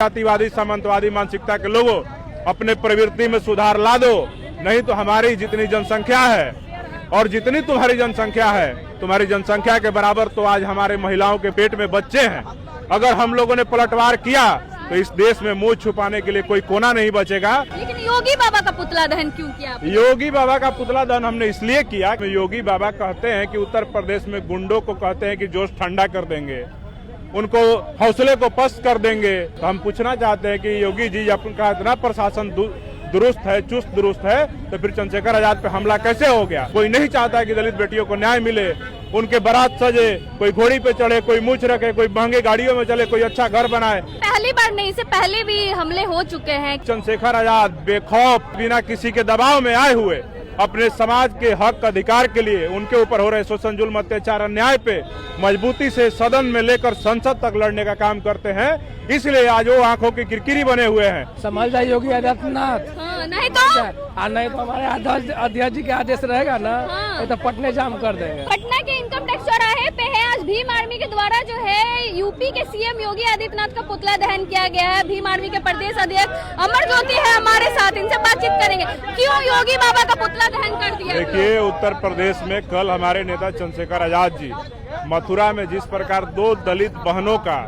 जातिवादी सामंतवादी मानसिकता के लोगों अपने प्रवृत्ति में सुधार ला दो, नहीं तो हमारी जितनी जनसंख्या है और जितनी तुम्हारी जनसंख्या है, तुम्हारी जनसंख्या के बराबर तो आज हमारे महिलाओं के पेट में बच्चे हैं। अगर हम लोगों ने पलटवार किया तो इस देश में मुंह छुपाने के लिए कोई कोना नहीं बचेगा। लेकिन योगी बाबा का पुतला दहन क्यों किया? योगी बाबा का पुतला दहन हमने इसलिए किया कि योगी बाबा कहते हैं कि उत्तर प्रदेश में गुंडों को कहते हैं कि जोश ठंडा कर देंगे, उनको हौसले को पस्त कर देंगे। तो हम पूछना चाहते हैं कि योगी जी आपका इतना प्रशासन दुरुस्त है, चुस्त दुरुस्त है, तो फिर चंद्रशेखर आजाद पे हमला कैसे हो गया? कोई नहीं चाहता है कि दलित बेटियों को न्याय मिले, उनके बारात सजे, कोई घोड़ी पे चढ़े, कोई मूछ रखे, कोई महंगे गाड़ियों में चले, कोई अच्छा घर बनाए। पहली बार नहीं, इससे पहले भी हमले हो चुके हैं। चंद्रशेखर आजाद बेखौफ बिना किसी के दबाव में आए हुए अपने समाज के हक अधिकार के लिए उनके ऊपर हो रहे शोषण, जुल्म, अत्याचार, अन्याय पे मजबूती से सदन में लेकर संसद तक लड़ने का काम करते हैं। इसलिए आज वो आंखों की किरकिरी बने हुए हैं। समझ जाए योगी आदित्यनाथ, नहीं तो नहीं तो हमारे अध्यक्ष जी के आदेश रहेगा ना, ये तो पटने जाम कर देंगे। पटना के इनकम टैक्स चौराहे पे है, आज भीम आर्मी के द्वारा जो है यूपी के सीएम योगी आदित्यनाथ का पुतला दहन किया गया है। भीम आर्मी के प्रदेश अध्यक्ष अमर ज्योति है हमारे साथ, इनसे बातचीत करेंगे। क्यों योगी बाबा का पुतला दहन कर दिया? देखिए, उत्तर प्रदेश में कल हमारे नेता चंद्रशेखर आजाद जी मथुरा में जिस प्रकार 2 दलित बहनों का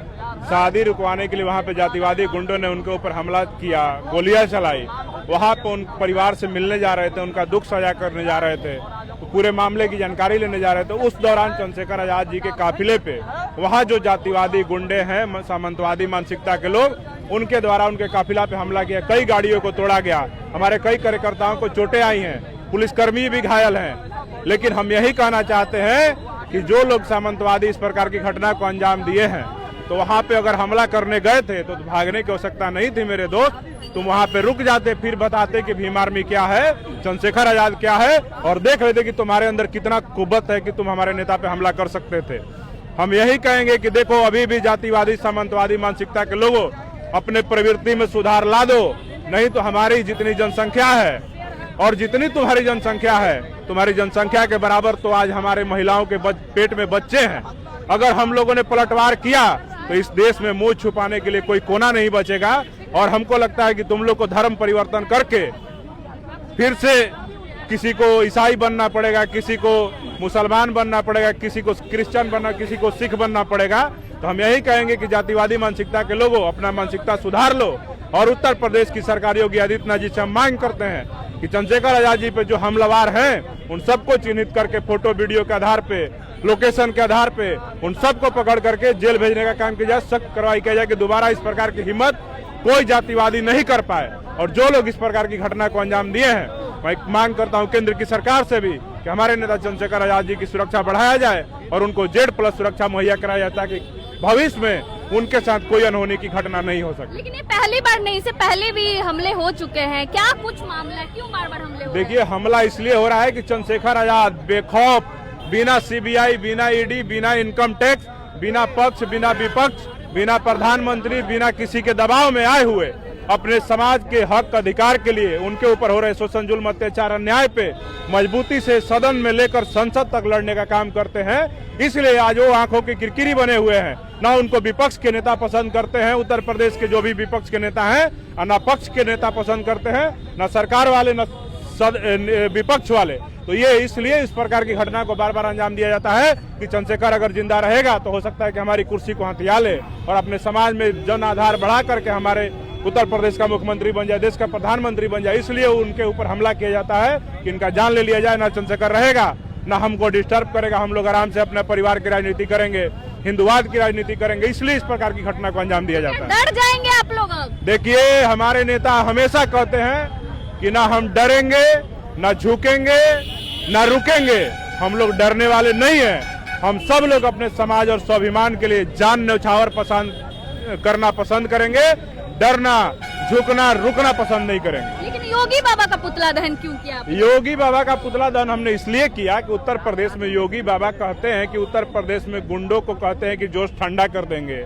शादी रुकवाने के लिए वहां पे जातिवादी गुंडों ने उनके ऊपर हमला किया, गोलियां चलाई, वहां पे उन परिवार से मिलने जा रहे थे, उनका दुख साझा करने जा रहे थे, तो पूरे मामले की जानकारी लेने जा रहे थे। उस दौरान चंद्रशेखर आजाद जी के काफिले पे वहां जो जातिवादी गुंडे हैं, सामंतवादी मानसिकता के लोग, उनके द्वारा उनके काफिला पे हमला किया। कई गाड़ियों को तोड़ा गया, हमारे कई कार्यकर्ताओं को चोटें आई हैं, पुलिसकर्मी भी घायल हैं। लेकिन हम यही कहना चाहते हैं कि जो लोग सामंतवादी इस प्रकार की घटना को अंजाम दिए हैं, तो वहां पे अगर हमला करने गए थे तो भागने की आवश्यकता नहीं थी मेरे दोस्त। तुम वहां पे रुक जाते, फिर बताते कि भीम आर्मी क्या है, चंद्रशेखर आजाद क्या है, और देख लेते कि तुम्हारे अंदर कितना कुव्वत है कि तुम हमारे नेता पे हमला कर सकते थे। हम यही कहेंगे कि देखो, अभी भी जातिवादी सामंतवादी मानसिकता के लोगों अपने प्रवृत्ति में सुधार ला दो, नहीं तो हमारी जितनी जनसंख्या है और जितनी तुम्हारी जनसंख्या है, तुम्हारी जनसंख्या के बराबर तो आज हमारे महिलाओं के पेट में बच्चे हैं। अगर हम लोगों ने पलटवार किया तो इस देश में मुंह छुपाने के लिए कोई कोना नहीं बचेगा। और हमको लगता है कि तुम लोग को धर्म परिवर्तन करके फिर से किसी को ईसाई बनना पड़ेगा, किसी को मुसलमान बनना पड़ेगा, किसी को क्रिश्चियन बनना, किसी को सिख बनना पड़ेगा। तो हम यही कहेंगे कि जातिवादी मानसिकता के लोगों अपना मानसिकता सुधार लो। और उत्तर प्रदेश की सरकार योगी आदित्यनाथ जी से हम मांग करते हैं कि चंद्रशेखर आजाद जी पे जो हमलावर हैं उन सबको चिन्हित करके फोटो वीडियो के आधार पे, लोकेशन के आधार पे उन सबको पकड़ करके जेल भेजने का काम किया जाए, सख्त कार्रवाई किया जाए कि दोबारा इस प्रकार की हिम्मत कोई जातिवादी नहीं कर पाए। और जो लोग इस प्रकार की घटना को अंजाम दिए हैं, मैं मांग करता हूं केंद्र की सरकार से भी कि हमारे नेता चंद्रशेखर आजाद जी की सुरक्षा बढ़ाया जाए और उनको Z+ सुरक्षा मुहैया कराया जाए, ताकि भविष्य में उनके साथ कोई अनहोनी की घटना नहीं हो सके। लेकिन ये पहली बार नहीं, इससे पहले भी हमले हो चुके हैं। क्या कुछ मामला है, क्यों बार-बार हमले हो रहे हैं? देखिए, हमला इसलिए हो रहा है कि चंद्रशेखर आजाद बेखौफ बिना CBI, बिना ED, बिना इनकम टैक्स, बिना पक्ष, बिना विपक्ष, बिना प्रधानमंत्री, बिना किसी के दबाव में आए हुए अपने समाज के हक अधिकार के लिए उनके ऊपर हो रहे शोषण, जुल्म, अत्याचार, अन्याय पे मजबूती से सदन में लेकर संसद तक लड़ने का काम करते हैं। इसलिए आज वो आंखों की किरकिरी बने हुए हैं। ना उनको विपक्ष के नेता पसंद करते हैं, उत्तर प्रदेश के जो भी विपक्ष के नेता हैं, और ना पक्ष के नेता पसंद करते हैं, ना सरकार वाले, ना विपक्ष वाले। तो ये इसलिए इस प्रकार की घटना को बार बार अंजाम दिया जाता है कि चंद्रशेखर अगर जिंदा रहेगा तो हो सकता है कि हमारी कुर्सी को हथिया ले और अपने समाज में जन आधार बढ़ा करके हमारे उत्तर प्रदेश का मुख्यमंत्री बन जाए, देश का प्रधानमंत्री बन जाए। इसलिए उनके ऊपर हमला किया जाता है कि इनका जान ले लिया जाए। ना चंद्रशेखर रहेगा, ना हमको डिस्टर्ब करेगा, हम लोग आराम से अपने परिवार की राजनीति करेंगे, हिंदुवाद की राजनीति करेंगे। इसलिए इस प्रकार की घटना को अंजाम दिया जाता है। डर जाएंगे आप लोग अब? देखिए, हमारे नेता हमेशा कहते हैं कि ना हम डरेंगे, ना झुकेंगे, ना रुकेंगे। हम लोग डरने वाले नहीं हैं। हम सब लोग अपने समाज और स्वाभिमान के लिए जान न्यौछावर करना पसंद करेंगे। डरना, झुकना, रुकना पसंद नहीं करेंगे। लेकिन योगी बाबा का पुतला दहन क्यों किया? योगी बाबा का पुतला दहन हमने इसलिए किया कि उत्तर प्रदेश में योगी बाबा कहते हैं कि उत्तर प्रदेश में गुंडों को कहते हैं कि जोश ठंडा कर देंगे,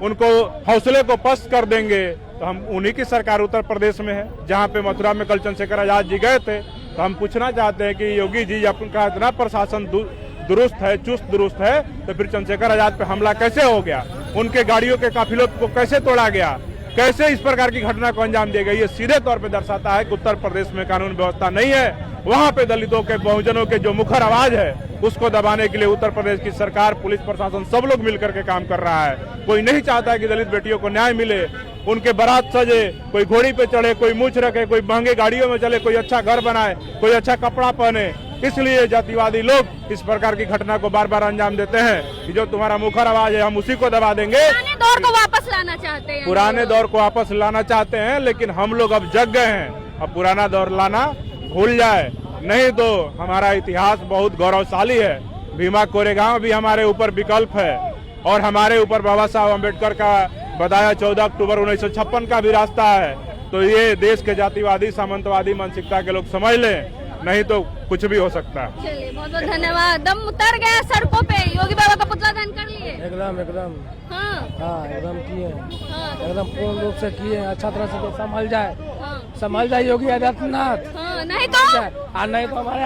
उनको हौसले को पस्त कर देंगे। तो हम उन्हीं की सरकार उत्तर प्रदेश में है, जहाँ पे मथुरा में कल चंद्रशेखर आजाद जी गए थे। तो हम पूछना चाहते हैं कि योगी जी आपका इतना प्रशासन दुरुस्त है, चुस्त दुरुस्त है, तो फिर चंद्रशेखर आजाद पे हमला कैसे हो गया? उनके गाड़ियों के काफिलों को कैसे तोड़ा गया? कैसे इस प्रकार की घटना को अंजाम दिया गया, ये सीधे तौर पे दर्शाता है कि उत्तर प्रदेश में कानून व्यवस्था नहीं है। वहाँ पे दलितों के, बहुजनों के जो मुखर आवाज है उसको दबाने के लिए उत्तर प्रदेश की सरकार, पुलिस प्रशासन सब लोग मिलकर के काम कर रहा है। कोई नहीं चाहता है कि दलित बेटियों को न्याय मिले, उनके बारात सजे, कोई घोड़ी पे चढ़े, कोई मूछ रखे, कोई महंगे गाड़ियों में चले, कोई अच्छा घर बनाए, कोई अच्छा कपड़ा पहने। इसलिए जातिवादी लोग इस प्रकार की घटना को बार बार अंजाम देते हैं कि जो तुम्हारा मुखर आवाज है हम उसी को दबा देंगे। पुराने दौर को वापस लाना चाहते हैं, पुराने दौर को वापस लाना चाहते हैं, लेकिन हम लोग अब जग गए हैं। अब पुराना दौर लाना भूल जाए, नहीं तो हमारा इतिहास बहुत गौरवशाली है। भीमा कोरेगांव भी हमारे ऊपर विकल्प है और हमारे ऊपर बाबा साहब अम्बेडकर का बताया 14 अक्टूबर 1956 का भी रास्ता है। तो ये देश के जातिवादी, सामंतवादी मानसिकता के लोग समझ लें, नहीं तो कुछ भी हो सकता है। चलिए बहुत बहुत धन्यवाद। दम उतर गया सड़कों पे, योगी बाबा का पुतला दहन कर लिए। एकदम हाँ एकदम किए, हाँ एकदम पूर्ण रूप से किए। अच्छा तरह से हाँ संभल जाए योगी आदित्यनाथ। हाँ, नहीं तो नहीं तो हमारे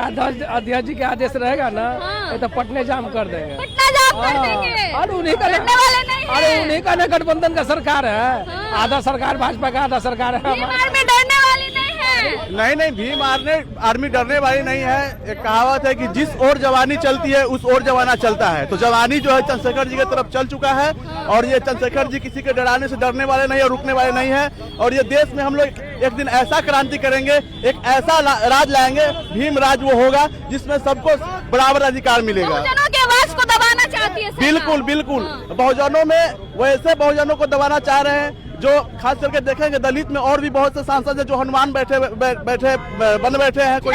अध्यक्ष जी के आदेश रहेगा ना, हाँ। ये तो पटने जाम कर देंगे। पटना जाम कर देंगे। और उन्हीं का लड़ने वाले नहीं हैं। अरे उन्हीं का ना गठबंधन का सरकार है। हाँ। आधा सरकार भाजपा का, आधा सरकार है भीम आर्मी डरने वाली नहीं है। नहीं, भीम आर्मी डरने वाली नहीं है। एक कहावत है कि जिस ओर जवानी चलती है उस ओर जमाना चलता है। तो जवानी जो है चंद्रशेखर जी की तरफ चल चुका है और ये चंद्रशेखर जी किसी के डराने से डरने वाले नहीं और रुकने वाले नहीं है। और ये देश में हम लोग एक दिन ऐसा क्रांति करेंगे, एक ऐसा राज लाएंगे, भीम राज वो होगा जिसमें सबको बराबर अधिकार मिलेगा। बहुजनों के आवाज को दबाना चाहती है सरकार। बिल्कुल हाँ। बहुजनों में वैसे बहुजनों को दबाना चाह रहे हैं जो खास करके देखेंगे दलित में और भी बहुत से सांसद है जो हनुमान बन बैठे हैं। कोई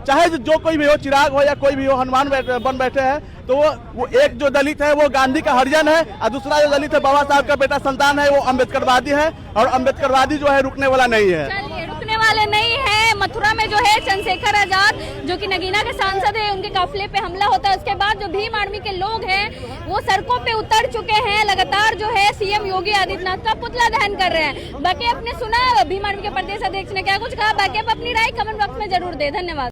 चाहे जो कोई भी हो, चिराग हो या कोई भी हो, हनुमान बन बैठे हैं। तो वो एक जो दलित है वो गांधी का हरिजन है और दूसरा जो दलित है बाबा साहब का बेटा संतान है, वो अम्बेडकरवादी है। और अम्बेडकरवादी जो है रुकने वाला नहीं है। चलिए, रुकने वाले नहीं है। मथुरा में जो है चंद्रशेखर आजाद जो कि नगीना के सांसद है, उनके काफिले पे हमला होता है। उसके बाद जो भीम आर्मी के लोग हैं वो सड़कों पे उतर चुके हैं। लगातार जो है सीएम योगी आदित्यनाथ का पुतला दहन कर रहे हैं। बाकी आपने सुना भीम आर्मी के प्रदेश अध्यक्ष ने क्या कुछ कहा, बाकी आप अपनी राय कमेंट बॉक्स में जरूर दे। धन्यवाद।